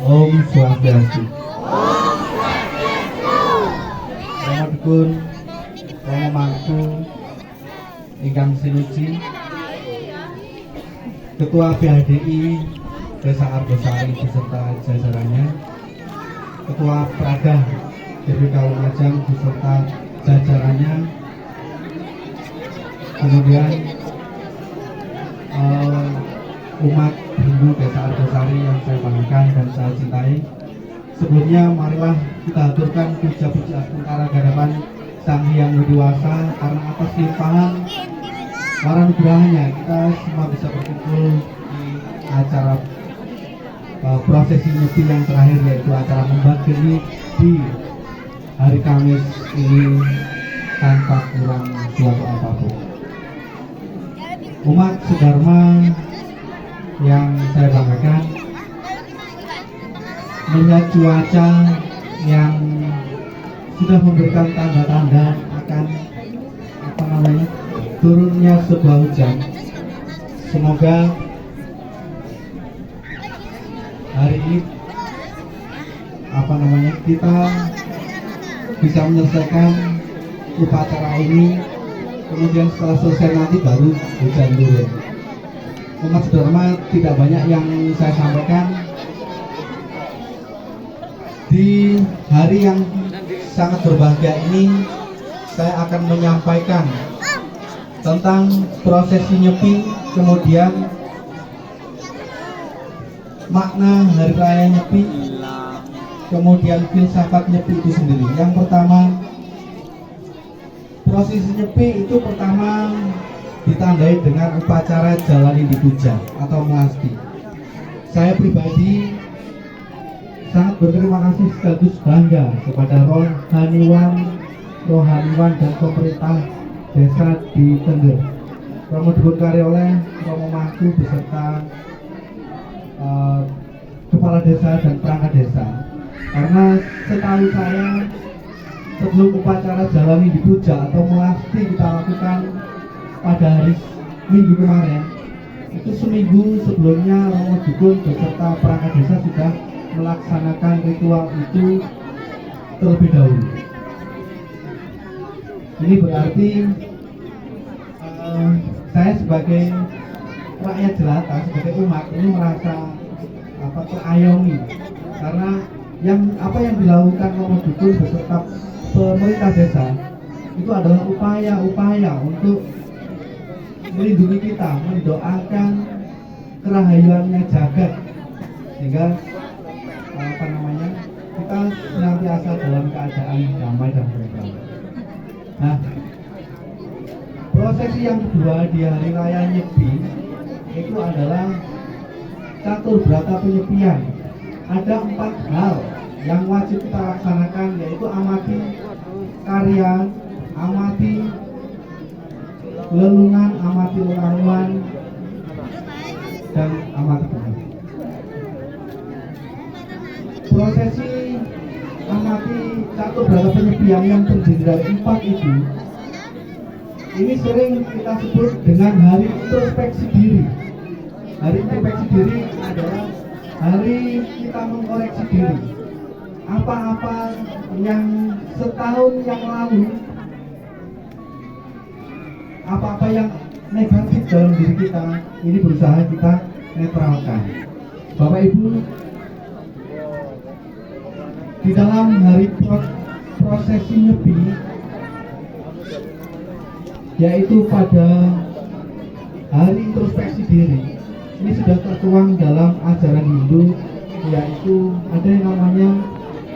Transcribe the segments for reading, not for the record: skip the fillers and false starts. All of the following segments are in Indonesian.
Om Swastiastu. Ramadukun, Romo Mangku, ingkang sinuci, Ketua PHDI Desa Argosari beserta jajarannya, Ketua Pradah DPK Lumajang beserta jajarannya, kemudian umat Hindu Desa Argosari yang saya banggakan dan saya cintai. Sebelumnya marilah kita haturkan puja-puja para gadapan Sang Hyang Widiwasa, karena atas limpahan waranugrahanya kita semua bisa berkumpul di acara prosesi nyepi yang terakhir, yaitu acara membageni di hari Kamis ini tanpa kurang suatu apapun. Umat sedharma yang saya banggakan, melihat cuaca yang sudah memberikan tanda-tanda akan turunnya sebuah hujan. Semoga hari ini kita bisa menyelesaikan upacara ini, kemudian setelah selesai nanti baru hujan turun. Umat sedharma, tidak banyak yang saya sampaikan. Di hari yang sangat berbahagia ini, saya akan menyampaikan tentang prosesi nyepi, kemudian makna hari raya nyepi, kemudian filsafat nyepi itu sendiri. Yang pertama, prosesi nyepi itu pertama ditandai dengan upacara jalani di puja atau melasti. Saya pribadi sangat berterima kasih sekaligus bangga kepada rohaniwan dan pemerintah desa di Tengger, Romo Dukun Karyaoleh, Romo Mangku beserta kepala desa dan perangkat desa. Karena setahu saya, sebelum upacara jalani di puja atau melasti kita lakukan pada hari Minggu kemarin, itu seminggu sebelumnya Romo Dukun beserta perangkat desa sudah melaksanakan ritual itu terlebih dahulu. Ini berarti saya sebagai rakyat jelata, sebagai umat ini merasa terayomi, karena yang dilakukan Romo Dukun beserta pemerintah desa itu adalah upaya untuk melindungi kita, mendoakan kerahayuannya jagat, sehingga kita senantiasa dalam keadaan damai dan tentram. Nah, prosesi yang kedua di hari raya Nyepi itu adalah catur berata penyepian. Ada 4 hal yang wajib kita laksanakan, yaitu amati karya, amati lelungan, amati lelaluan, dan amati Tuhan. Prosesi amati catur berata penyepian yang terdiri dari 4 itu, ini sering kita sebut dengan hari introspeksi diri. Hari introspeksi diri adalah hari kita mengkoreksi diri. Apa-apa yang setahun yang lalu, apa-apa yang negatif dalam diri kita, ini berusaha kita netralkan. Bapak Ibu, di dalam hari prosesi nyepi, yaitu pada hari introspeksi diri, ini sudah tertuang dalam ajaran Hindu, yaitu ada yang namanya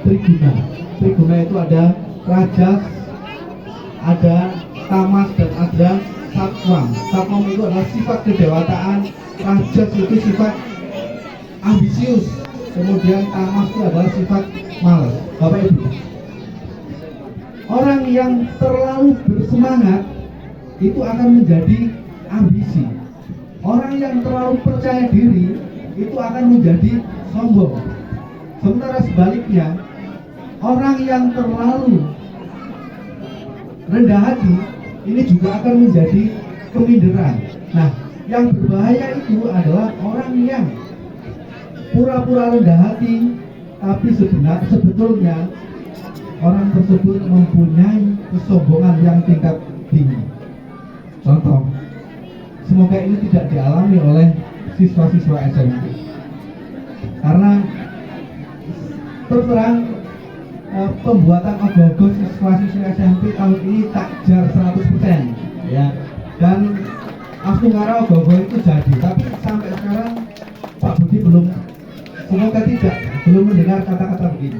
Triguna. Triguna itu ada Rajas, ada Tamas, dan ada Satwam. Satwam itu adalah sifat kedewataan, Rajas itu sifat ambisius, kemudian Tamas itu adalah sifat malas. Bapak Ibu, orang yang terlalu bersemangat itu akan menjadi ambisi. Orang yang terlalu percaya diri itu akan menjadi sombong. Sementara sebaliknya, orang yang terlalu rendah hati ini juga akan menjadi keminderan. Nah, yang berbahaya itu adalah orang yang pura-pura rendah hati, tapi sebetulnya orang tersebut mempunyai kesombongan yang tingkat tinggi. Contoh, semoga ini tidak dialami oleh siswa-siswa SMP. Karena terus terang pembuatan ogoh-ogoh siswa-siswa SMP tahun ini takjar 100%, ya. Dan Astungara ogoh-ogoh itu jadi, tapi sampai sekarang Pak Budi semoga belum mendengar kata-kata begini.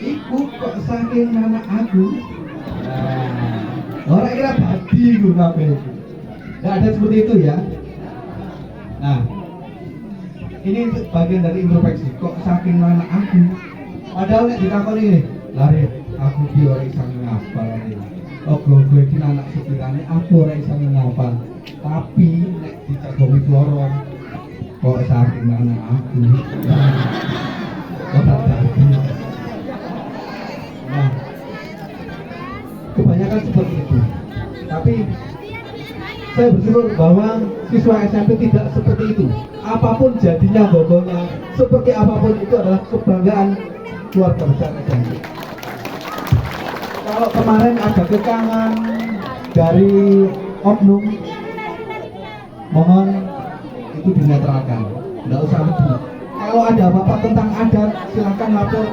Iku kok saking anak aku. Orang kira tadi gue ngapain? Nggak ada seperti itu ya. Nah, ini bagian dari introspeksi. Kok saking anak aku? Padahal nek ditakoni ini, lari aku ki ora iso ngapal iki. Ogo-ogo iki anak sekirane aku ora iso ngapal. Tapi nek dicagomi loro kok saking anak aku. Kok tak tadi. Nah, kebanyakan seperti itu. Tapi saya bersyukur bahwa siswa SMP tidak seperti itu. Apapun jadinya gogonya, seperti apapun itu adalah kebanggaan keluarga besar SMP. Kalau kemarin ada kekangan dari oknum, mohon itu dinetralkan, tidak usah lebih. Kalau ada apa-apa tentang adat, silakan lapor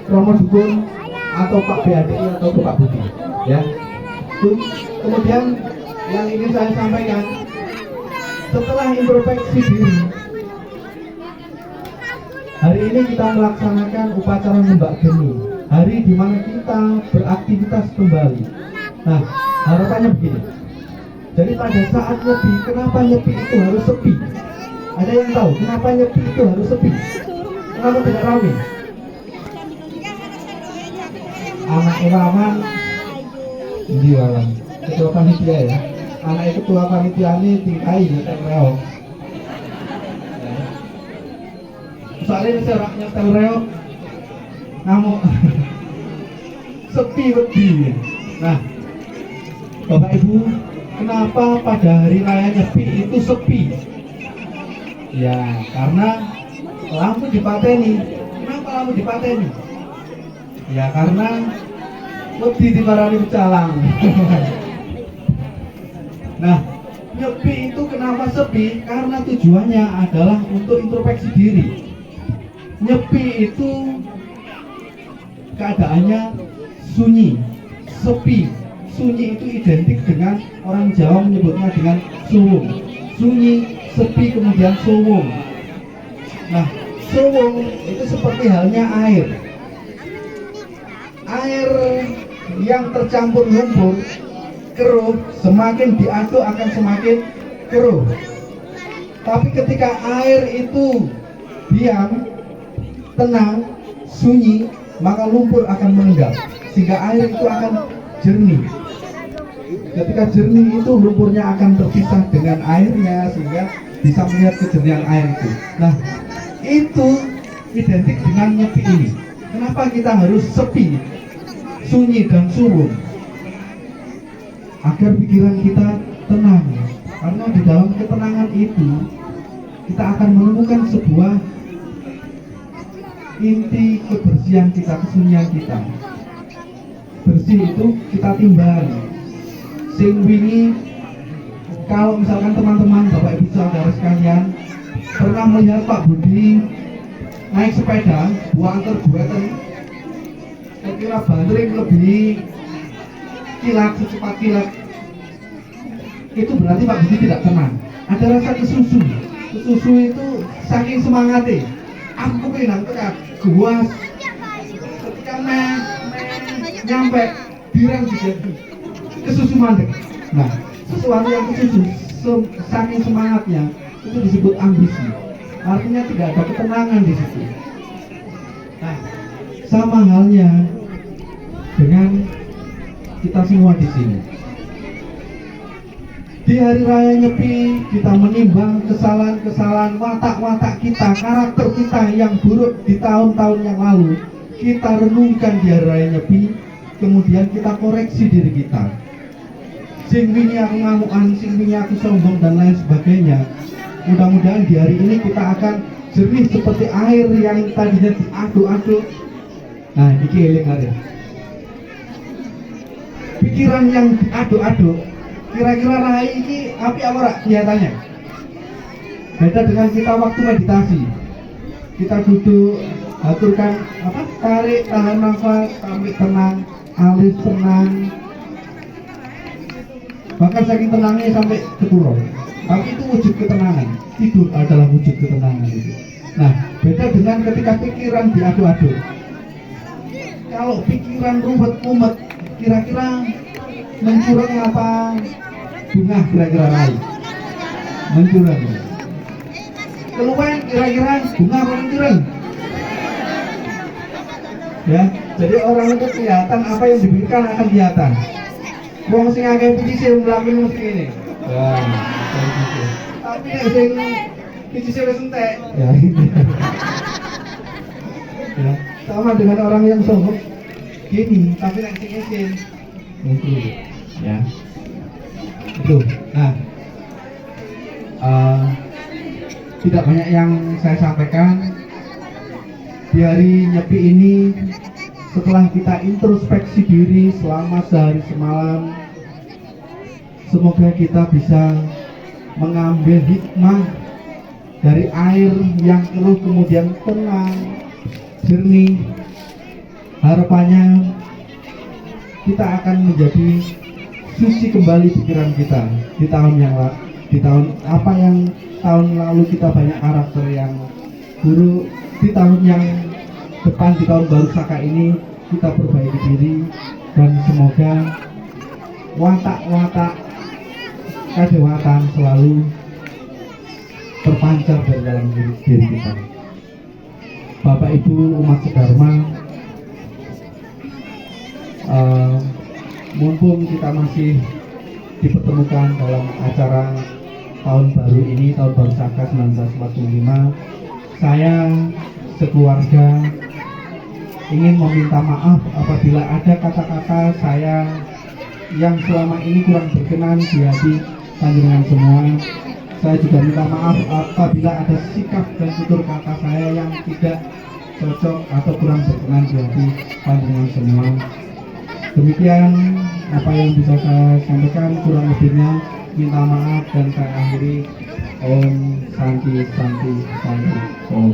Romo Dukun atau Pak BADI atau Pak Budi, ya. Kemudian yang ingin saya sampaikan, setelah introspeksi diri, hari ini kita melaksanakan upacara Mbak Geni, hari di mana kita beraktivitas kembali. Nah, harapannya begini. Jadi pada saat nyepi, kenapa nyepi itu harus sepi? Ada yang tahu kenapa nyepi itu harus sepi? Kenapa tidak ramai? Anak Wawan, di Wawan, ketua panitia ya. Anak ketua panitia ini tingkai nyetel reok. Soalnya ini serak nyetel reok, ngamuk, sepi wedi. Nah, Bapak Ibu, kenapa pada hari raya Nyepi itu sepi? Ya, karena lampu dipateni. Kenapa lampu dipateni? Ya karena wedi diparani pecalang. Nah, Nyepi itu kenapa sepi? Karena tujuannya adalah untuk introspeksi diri. Nyepi itu keadaannya sunyi, sepi. Sunyi itu identik dengan orang Jawa menyebutnya dengan suwung. Sunyi, sepi, kemudian suwung. Nah, suwung itu seperti halnya air. Air yang tercampur lumpur, keruh, semakin diaduk akan semakin keruh. Tapi ketika air itu diam, tenang, sunyi, maka lumpur akan mengendap, sehingga air itu akan jernih. Ketika jernih itu lumpurnya akan terpisah dengan airnya, sehingga bisa melihat kejernihan air itu. Nah, itu identik dengan nyepi ini. Kenapa kita harus sepi, sunyi dan suwung? Agar pikiran kita tenang. Karena di dalam ketenangan itu kita akan menemukan sebuah inti kebersihan kita, kesunyian kita. Bersih itu kita timbang. Sing wingi, kalau misalkan teman-teman Bapak Ibu saudara sekalian pernah melihat Pak Budi naik sepeda buang antar buatan, saya kira bantering lebih kilat, secepat kilat, itu berarti Pak Budi tidak tenang. Ada rasa kesusu itu saking semangatnya. Aku pengen tekan guas ketika nyampe dirang juga kesusu mandek. Nah, sesuatu yang kesusu saking semangatnya itu disebut ambisi. Artinya tidak ada ketenangan di situ. Nah, sama halnya dengan kita semua di sini. Di hari raya Nyepi kita menimbang kesalahan-kesalahan watak-watak kita, karakter kita yang buruk di tahun-tahun yang lalu. Kita renungkan di hari raya Nyepi, kemudian kita koreksi diri kita. Sing wingi aku ngamukan, sing wingi aku sombong dan lain sebagainya. mudah-mudahan di hari ini kita akan jernih seperti air yang tadinya diaduk-aduk. Nah, iki eling arek. Pikiran yang diaduk-aduk, kira-kira rai ini api apa rak kelihatannya? Beda dengan kita waktu meditasi. Kita duduk, aturkan apa? Tarik, tahan nafas, sampai tenang, alis tenang. Bahkan saking tenangnya sampai keturun. Tapi itu wujud ketenangan. Tidur adalah wujud ketenangan itu. Nah, beda dengan ketika pikiran diaduk-aduk. Kalau pikiran ruwet-umet, kira-kira mencurang apa bunga kira-kira rai? Mencurang. Keluar kira-kira bunga apa mencurang? Ya, jadi orang itu kelihatan apa yang diberikan akan kelihatan. Wong sing akeh picise mlakukan mesti ngene. Wah, gitu. Tapi nek sing picise wis entek, ya. Ya, sama dengan orang yang sombong gini, tapi nek sing isin itu, ya. Itu. Nah, tidak banyak yang saya sampaikan di hari Nyepi ini. Setelah kita introspeksi diri selama sehari semalam, semoga kita bisa mengambil hikmah dari air yang keruh kemudian tenang, jernih. Harapannya kita akan menjadi suci kembali pikiran kita di tahun tahun lalu kita banyak karakter yang buruk. Di tahun yang depan, di tahun baru Saka ini kita perbaiki diri, dan semoga watak-watak kedewatan selalu terpancar dari dalam diri kita. Bapak Ibu umat sedharma, mumpung kita masih dipertemukan dalam acara tahun baru ini, tahun baru Saka 1945, saya sekeluarga ingin meminta maaf apabila ada kata-kata saya yang selama ini kurang berkenan di hati panjenengan semua. Saya juga minta maaf apabila ada sikap dan tutur kata saya yang tidak cocok atau kurang berkenan di hati panjenengan semua. Demikian apa yang bisa saya sampaikan, kurang lebihnya minta maaf dan saya akhiri. Om Santi Santi Santi Om.